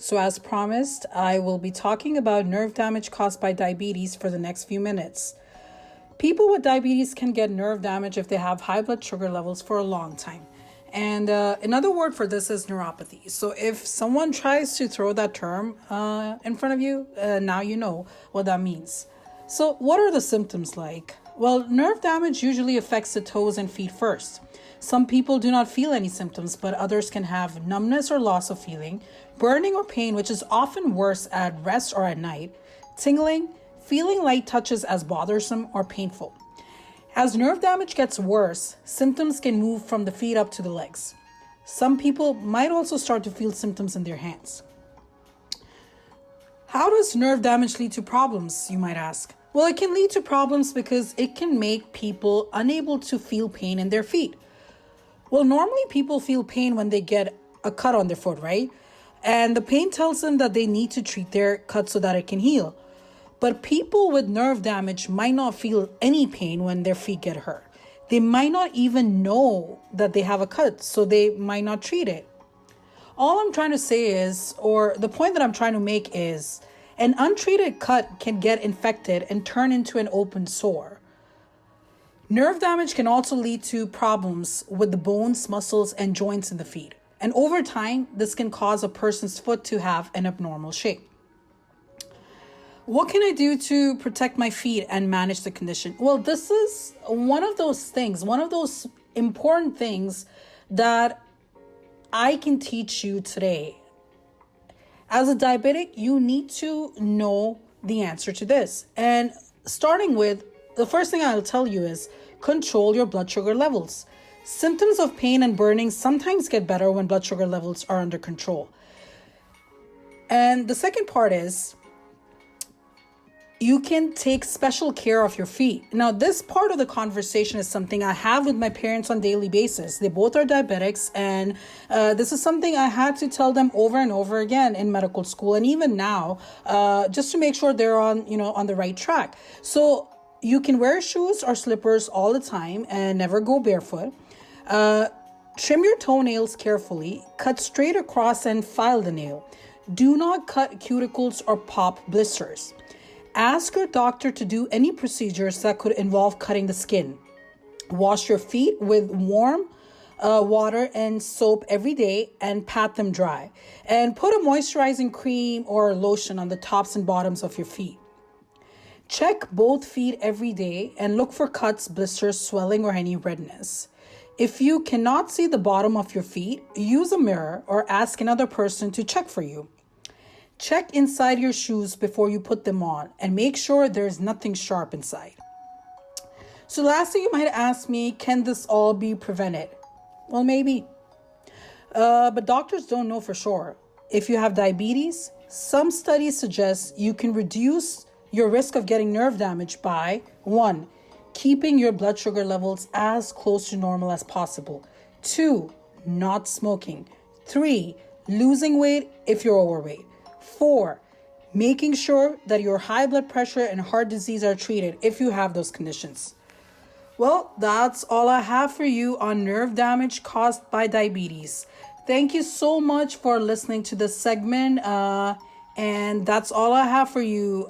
So, as promised, I will be talking about nerve damage caused by diabetes for the next few minutes. People with diabetes can get nerve damage if they have high blood sugar levels for a long time. And another word for this is neuropathy. So, if someone tries to throw that term in front of you, now you know what that means. So, what are the symptoms like? Well, nerve damage usually affects the toes and feet first. Some people do not feel any symptoms, but others can have numbness or loss of feeling, burning or pain, which is often worse at rest or at night, tingling, feeling light touches as bothersome or painful. As nerve damage gets worse, symptoms can move from the feet up to the legs. Some people might also start to feel symptoms in their hands. How does nerve damage lead to problems, you might ask? Well, it can lead to problems because it can make people unable to feel pain in their feet. Well, normally people feel pain when they get a cut on their foot, right? And the pain tells them that they need to treat their cut so that it can heal. But people with nerve damage might not feel any pain when their feet get hurt. They might not even know that they have a cut, so they might not treat it. All I'm trying to say is, or the point that I'm trying to make is, an untreated cut can get infected and turn into an open sore. Nerve damage can also lead to problems with the bones, muscles, and joints in the feet. And over time, this can cause a person's foot to have an abnormal shape. What can I do to protect my feet and manage the condition? Well, this is one of those things, one of those important things that I can teach you today. As a diabetic, you need to know the answer to this. And starting with, the first thing I'll tell you is control your blood sugar levels. Symptoms of pain and burning sometimes get better when blood sugar levels are under control. And the second part is you can take special care of your feet. Now, this part of the conversation is something I have with my parents on a daily basis. They both are diabetics, and this is something I had to tell them over and over again in medical school, and even now, just to make sure they're on the right track. So you can wear shoes or slippers all the time and never go barefoot. Trim your toenails carefully. Cut straight across and file the nail. Do not cut cuticles or pop blisters. Ask your doctor to do any procedures that could involve cutting the skin. Wash your feet with warm water and soap every day and pat them dry. And put a moisturizing cream or lotion on the tops and bottoms of your feet. Check both feet every day and look for cuts, blisters, swelling, or any redness. If you cannot see the bottom of your feet, use a mirror or ask another person to check for you. Check inside your shoes before you put them on and make sure there's nothing sharp inside. So lastly, you might ask me, can this all be prevented? Well, maybe. But doctors don't know for sure. If you have diabetes, some studies suggest you can reduce your risk of getting nerve damage by 1. Keeping your blood sugar levels as close to normal as possible. 2. Not smoking. 3. Losing weight if you're overweight. 4. Making sure that your high blood pressure and heart disease are treated if you have those conditions. Well, that's all I have for you on nerve damage caused by diabetes. Thank you so much for listening to this segment. And that's all I have for you